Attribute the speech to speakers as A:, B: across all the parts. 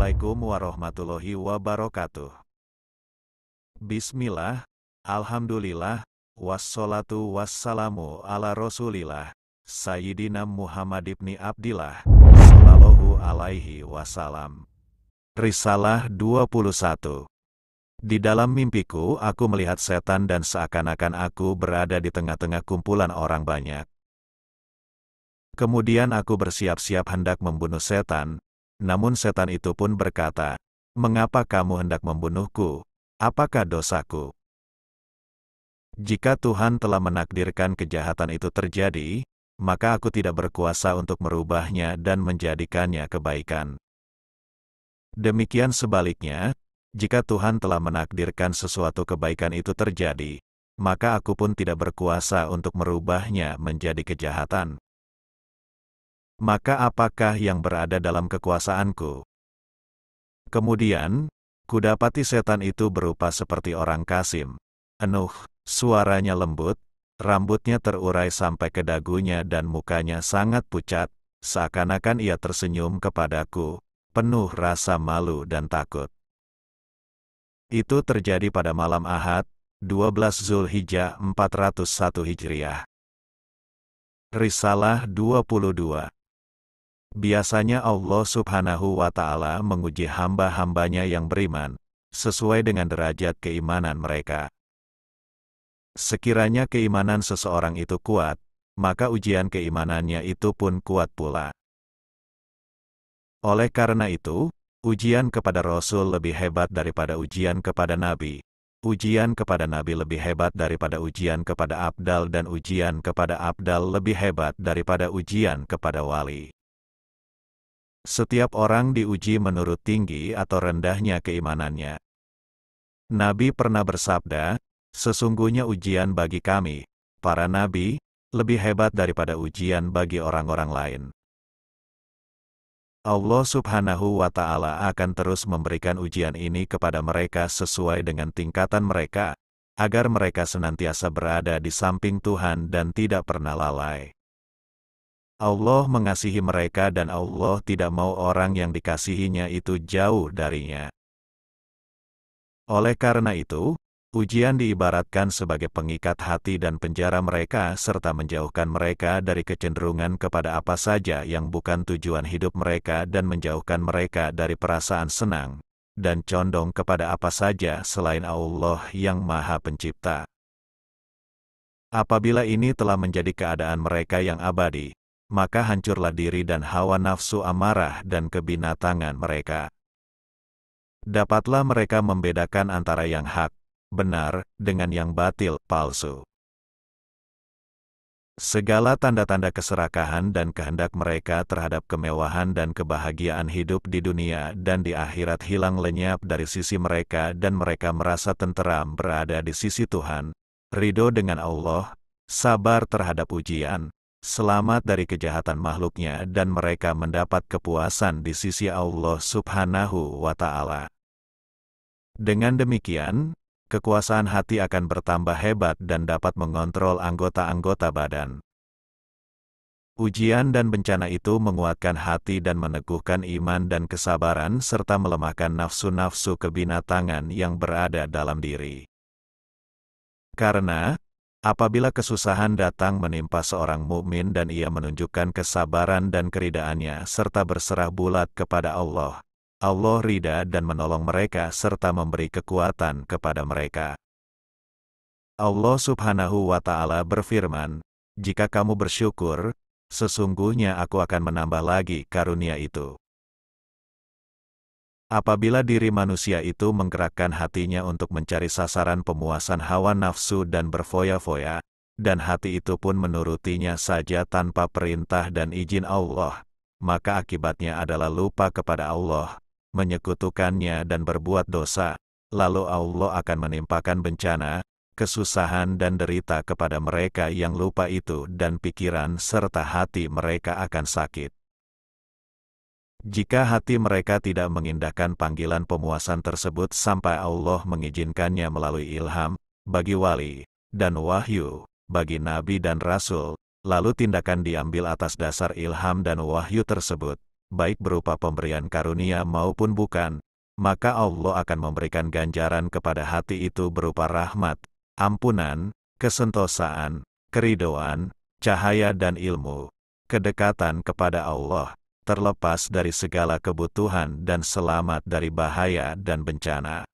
A: Assalamualaikum warahmatullahi wabarakatuh. Bismillah, Alhamdulillah, wassalatu wassalamu ala Rasulillah, Sayyidina Muhammad ibni Abdillah, sallallahu alaihi wasallam. Risalah 21. Di dalam mimpiku aku melihat setan dan seakan-akan aku berada di tengah-tengah kumpulan orang banyak. Kemudian aku bersiap-siap hendak membunuh setan, namun setan itu pun berkata, "Mengapa kamu hendak membunuhku? Apakah dosaku?" Jika Tuhan telah menakdirkan kejahatan itu terjadi, maka aku tidak berkuasa untuk merubahnya dan menjadikannya kebaikan. Demikian sebaliknya, jika Tuhan telah menakdirkan sesuatu kebaikan itu terjadi, maka aku pun tidak berkuasa untuk merubahnya menjadi kejahatan. Maka apakah yang berada dalam kekuasaanku? Kemudian, kudapati setan itu berupa seperti orang Kasim. Enuh, suaranya lembut, rambutnya terurai sampai ke dagunya dan mukanya sangat pucat, seakan-akan ia tersenyum kepadaku, penuh rasa malu dan takut. Itu terjadi pada malam Ahad, 12 Zulhijjah 401 Hijriah. Risalah 22. Biasanya Allah Subhanahu wa Ta'ala menguji hamba-hambanya yang beriman, sesuai dengan derajat keimanan mereka. Sekiranya keimanan seseorang itu kuat, maka ujian keimanannya itu pun kuat pula. Oleh karena itu, ujian kepada Rasul lebih hebat daripada ujian kepada Nabi. Ujian kepada Nabi lebih hebat daripada ujian kepada Abdal dan ujian kepada Abdal lebih hebat daripada ujian kepada wali. Setiap orang diuji menurut tinggi atau rendahnya keimanannya. Nabi pernah bersabda, "Sesungguhnya ujian bagi kami, para nabi, lebih hebat daripada ujian bagi orang-orang lain." Allah Subhanahu wa Ta'ala akan terus memberikan ujian ini kepada mereka sesuai dengan tingkatan mereka, agar mereka senantiasa berada di samping Tuhan dan tidak pernah lalai. Allah mengasihi mereka dan Allah tidak mau orang yang dikasihinya itu jauh darinya. Oleh karena itu, ujian diibaratkan sebagai pengikat hati dan penjara mereka serta menjauhkan mereka dari kecenderungan kepada apa saja yang bukan tujuan hidup mereka dan menjauhkan mereka dari perasaan senang dan condong kepada apa saja selain Allah yang Maha Pencipta. Apabila ini telah menjadi keadaan mereka yang abadi, maka hancurlah diri dan hawa nafsu amarah dan kebinatangan mereka. Dapatlah mereka membedakan antara yang hak, benar, dengan yang batil, palsu. Segala tanda-tanda keserakahan dan kehendak mereka terhadap kemewahan dan kebahagiaan hidup di dunia dan di akhirat hilang lenyap dari sisi mereka dan mereka merasa tenteram berada di sisi Tuhan, ridho dengan Allah, sabar terhadap ujian, selamat dari kejahatan makhluknya dan mereka mendapat kepuasan di sisi Allah Subhanahu wa Ta'ala. Dengan demikian, kekuasaan hati akan bertambah hebat dan dapat mengontrol anggota-anggota badan. Ujian dan bencana itu menguatkan hati dan meneguhkan iman dan kesabaran serta melemahkan nafsu-nafsu kebinatangan yang berada dalam diri. Karena, apabila kesusahan datang menimpa seorang mukmin dan ia menunjukkan kesabaran dan keridaannya serta berserah bulat kepada Allah, Allah ridha dan menolong mereka serta memberi kekuatan kepada mereka. Allah Subhanahu wa Ta'ala berfirman, "Jika kamu bersyukur, sesungguhnya aku akan menambah lagi karunia itu." Apabila diri manusia itu menggerakkan hatinya untuk mencari sasaran pemuasan hawa nafsu dan berfoya-foya, dan hati itu pun menurutinya saja tanpa perintah dan izin Allah, maka akibatnya adalah lupa kepada Allah, menyekutukannya dan berbuat dosa, lalu Allah akan menimpakan bencana, kesusahan dan derita kepada mereka yang lupa itu dan pikiran serta hati mereka akan sakit. Jika hati mereka tidak mengindahkan panggilan pemuasan tersebut sampai Allah mengizinkannya melalui ilham, bagi wali, dan wahyu, bagi nabi dan rasul, lalu tindakan diambil atas dasar ilham dan wahyu tersebut, baik berupa pemberian karunia maupun bukan, maka Allah akan memberikan ganjaran kepada hati itu berupa rahmat, ampunan, kesentosaan, keridhaan, cahaya dan ilmu, kedekatan kepada Allah, terlepas dari segala kebutuhan dan selamat dari bahaya dan bencana.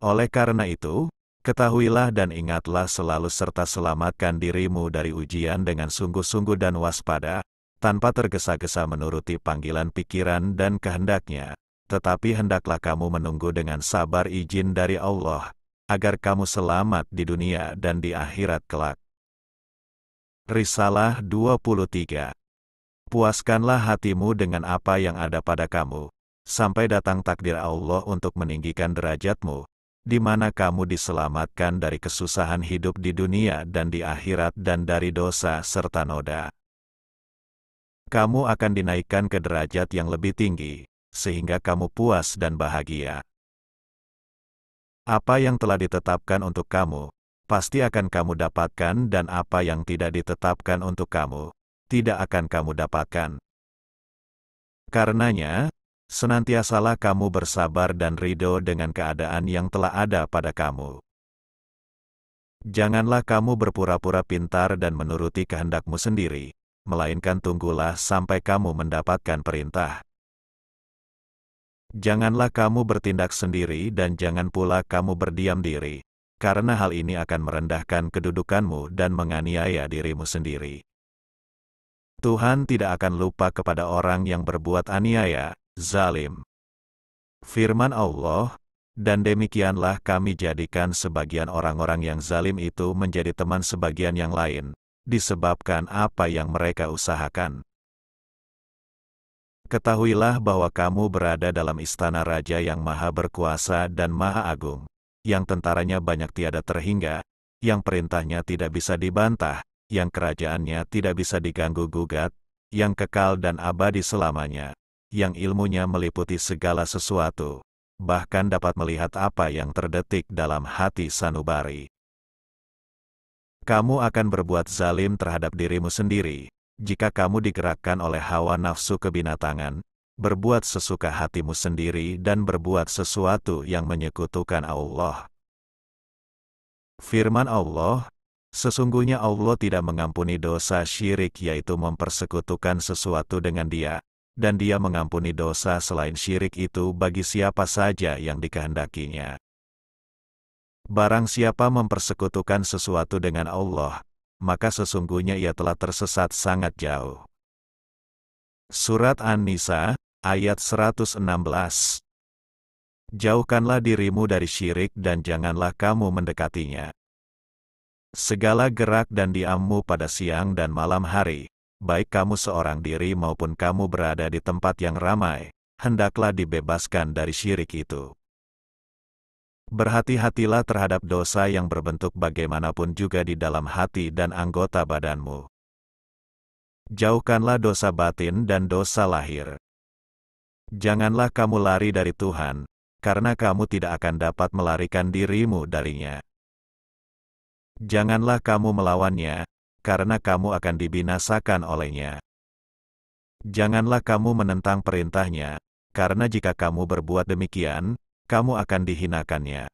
A: Oleh karena itu, ketahuilah dan ingatlah selalu serta selamatkan dirimu dari ujian dengan sungguh-sungguh dan waspada, tanpa tergesa-gesa menuruti panggilan pikiran dan kehendaknya, tetapi hendaklah kamu menunggu dengan sabar izin dari Allah, agar kamu selamat di dunia dan di akhirat kelak. Risalah 23. Puaskanlah hatimu dengan apa yang ada pada kamu, sampai datang takdir Allah untuk meninggikan derajatmu, di mana kamu diselamatkan dari kesusahan hidup di dunia dan di akhirat dan dari dosa serta noda. Kamu akan dinaikkan ke derajat yang lebih tinggi, sehingga kamu puas dan bahagia. Apa yang telah ditetapkan untuk kamu, pasti akan kamu dapatkan, dan apa yang tidak ditetapkan untuk kamu, tidak akan kamu dapatkan. Karenanya, senantiasalah kamu bersabar dan ridho dengan keadaan yang telah ada pada kamu. Janganlah kamu berpura-pura pintar dan menuruti kehendakmu sendiri, melainkan tunggulah sampai kamu mendapatkan perintah. Janganlah kamu bertindak sendiri dan jangan pula kamu berdiam diri, karena hal ini akan merendahkan kedudukanmu dan menganiaya dirimu sendiri. Tuhan tidak akan lupa kepada orang yang berbuat aniaya, zalim. Firman Allah, dan demikianlah kami jadikan sebagian orang-orang yang zalim itu menjadi teman sebagian yang lain, disebabkan apa yang mereka usahakan. Ketahuilah bahwa kamu berada dalam istana Raja yang Maha Berkuasa dan Maha Agung, yang tentaranya banyak tiada terhingga, yang perintahnya tidak bisa dibantah, yang kerajaannya tidak bisa diganggu-gugat, yang kekal dan abadi selamanya, yang ilmunya meliputi segala sesuatu, bahkan dapat melihat apa yang terdetik dalam hati sanubari. Kamu akan berbuat zalim terhadap dirimu sendiri, jika kamu digerakkan oleh hawa nafsu kebinatangan, berbuat sesuka hatimu sendiri dan berbuat sesuatu yang menyekutukan Allah. Firman Allah, sesungguhnya Allah tidak mengampuni dosa syirik, yaitu mempersekutukan sesuatu dengan Dia, dan Dia mengampuni dosa selain syirik itu bagi siapa saja yang dikehendakinya. Barang siapa mempersekutukan sesuatu dengan Allah, maka sesungguhnya ia telah tersesat sangat jauh. Surat An-Nisa, ayat 116. Jauhkanlah dirimu dari syirik dan janganlah kamu mendekatinya. Segala gerak dan diammu pada siang dan malam hari, baik kamu seorang diri maupun kamu berada di tempat yang ramai, hendaklah dibebaskan dari syirik itu. Berhati-hatilah terhadap dosa yang berbentuk bagaimanapun juga di dalam hati dan anggota badanmu. Jauhkanlah dosa batin dan dosa lahir. Janganlah kamu lari dari Tuhan, karena kamu tidak akan dapat melarikan dirimu darinya. Janganlah kamu melawannya, karena kamu akan dibinasakan olehnya. Janganlah kamu menentang perintahnya, karena jika kamu berbuat demikian, kamu akan dihinakannya.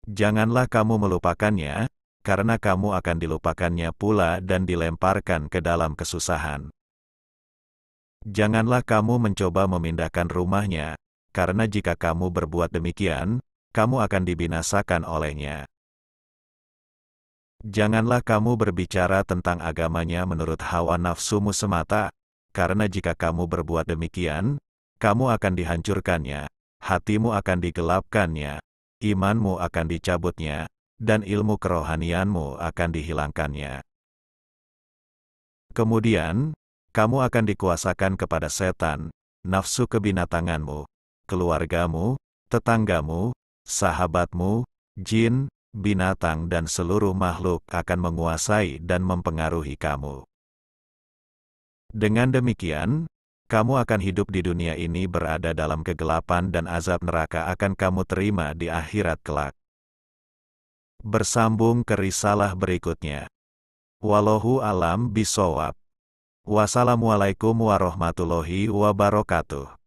A: Janganlah kamu melupakannya, karena kamu akan dilupakannya pula dan dilemparkan ke dalam kesusahan. Janganlah kamu mencoba memindahkan rumahnya, karena jika kamu berbuat demikian, kamu akan dibinasakan olehnya. Janganlah kamu berbicara tentang agamanya menurut hawa nafsumu semata, karena jika kamu berbuat demikian, kamu akan dihancurkannya, hatimu akan digelapkannya, imanmu akan dicabutnya, dan ilmu kerohanianmu akan dihilangkannya. Kemudian, kamu akan dikuasakan kepada setan, nafsu kebinatanganmu, keluargamu, tetanggamu, sahabatmu, jin, binatang dan seluruh makhluk akan menguasai dan mempengaruhi kamu. Dengan demikian, kamu akan hidup di dunia ini berada dalam kegelapan dan azab neraka akan kamu terima di akhirat kelak. Bersambung ke risalah berikutnya. Wallahu alam bishawab. Wassalamualaikum warahmatullahi wabarakatuh.